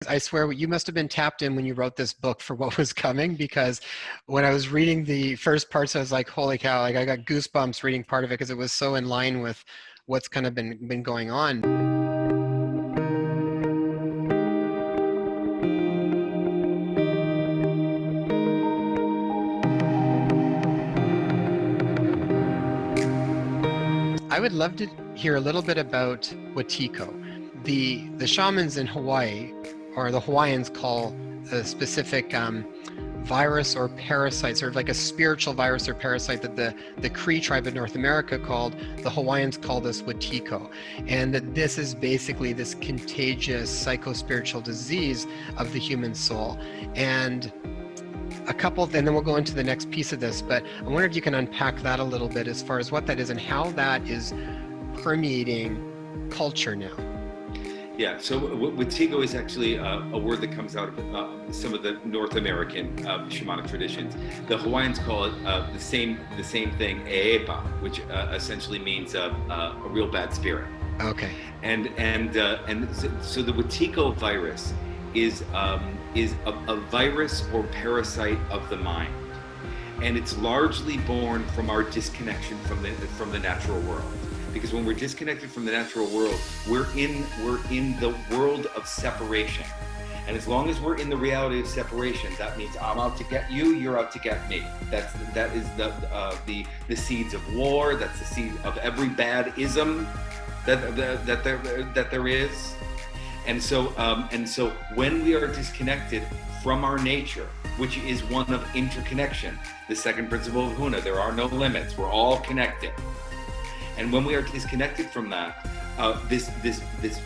I swear you must have been tapped in when you wrote this book for what was coming, because when I was reading the first parts, I was like, holy cow, like I got goosebumps reading part of it because it was so in line with what's kind of been going on. I would love to hear a little bit about Weticko. The shamans in Hawaii, or the Hawaiians, call a specific virus or parasite, sort of like a spiritual virus or parasite, that the Cree tribe of North America called, the Hawaiians call this Weticko. And that this is basically this contagious psycho-spiritual disease of the human soul. And and then we'll go into the next piece of this, but I wonder if you can unpack that a little bit as far as what that is and how that is permeating culture now. Yeah, so Weticko is actually a word that comes out of some of the North American shamanic traditions. The Hawaiians call it the same thing, eepa, which essentially means a real bad spirit. Okay. And so the Weticko virus is a virus or parasite of the mind, and it's largely born from our disconnection from the natural world. Because when we're disconnected from the natural world, we're in the world of separation. And as long as we're in the reality of separation, that means I'm out to get you, you're out to get me. That is the seeds of war. That's the seed of every bad ism that there is. And so when we are disconnected from our nature, which is one of interconnection, the second principle of Huna, there are no limits, we're all connected. And when we are disconnected from that, this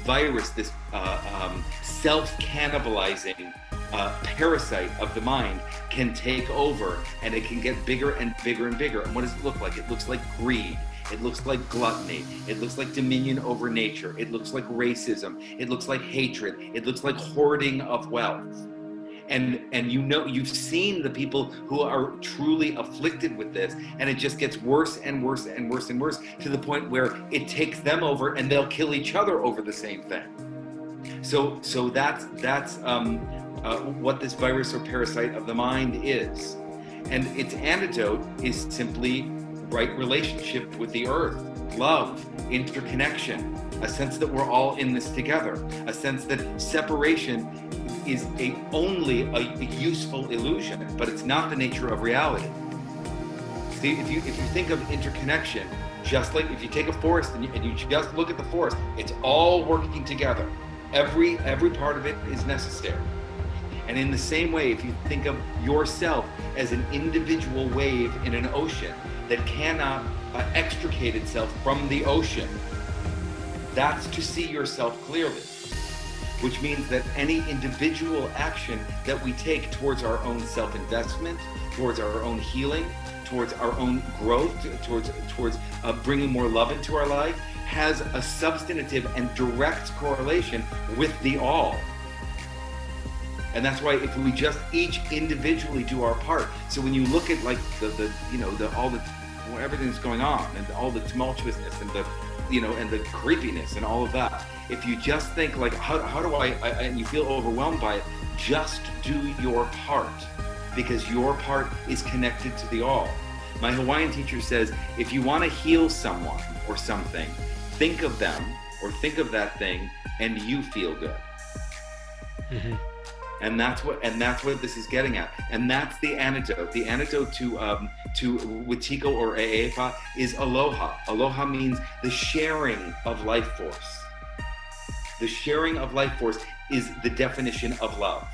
virus, this self-cannibalizing parasite of the mind can take over, and it can get bigger and bigger and bigger. And what does it look like? It looks like greed. It looks like gluttony. It looks like dominion over nature. It looks like racism. It looks like hatred. It looks like hoarding of wealth. And you've seen the people who are truly afflicted with this, and it just gets worse and worse and worse and worse, to the point where it takes them over and they'll kill each other over the same thing. So that's what this virus or parasite of the mind is. And its antidote is simply right relationship with the earth, love, interconnection, a sense that we're all in this together, a sense that separation is only a useful illusion, but it's not the nature of reality. See, if you think of interconnection, just like if you take a forest and you just look at the forest, it's all working together. Every part of it is necessary. And in the same way, if you think of yourself as an individual wave in an ocean that cannot extricate itself from the ocean, that's to see yourself clearly. Which means that any individual action that we take towards our own self-investment, towards our own healing, towards our own growth, towards bringing more love into our life, has a substantive and direct correlation with the all. And that's why if we just each individually do our part. So when you look at like everything that's going on and all the tumultuousness and the creepiness and all of that, if you just think like, how do I, and you feel overwhelmed by it, just do your part, because your part is connected to the all. My Hawaiian teacher says, if you want to heal someone or something, think of them or think of that thing and you feel good. Mm-hmm. And that's what this is getting at. And that's the antidote. The antidote to Weticko or eepa is aloha. Aloha means the sharing of life force. The sharing of life force is the definition of love.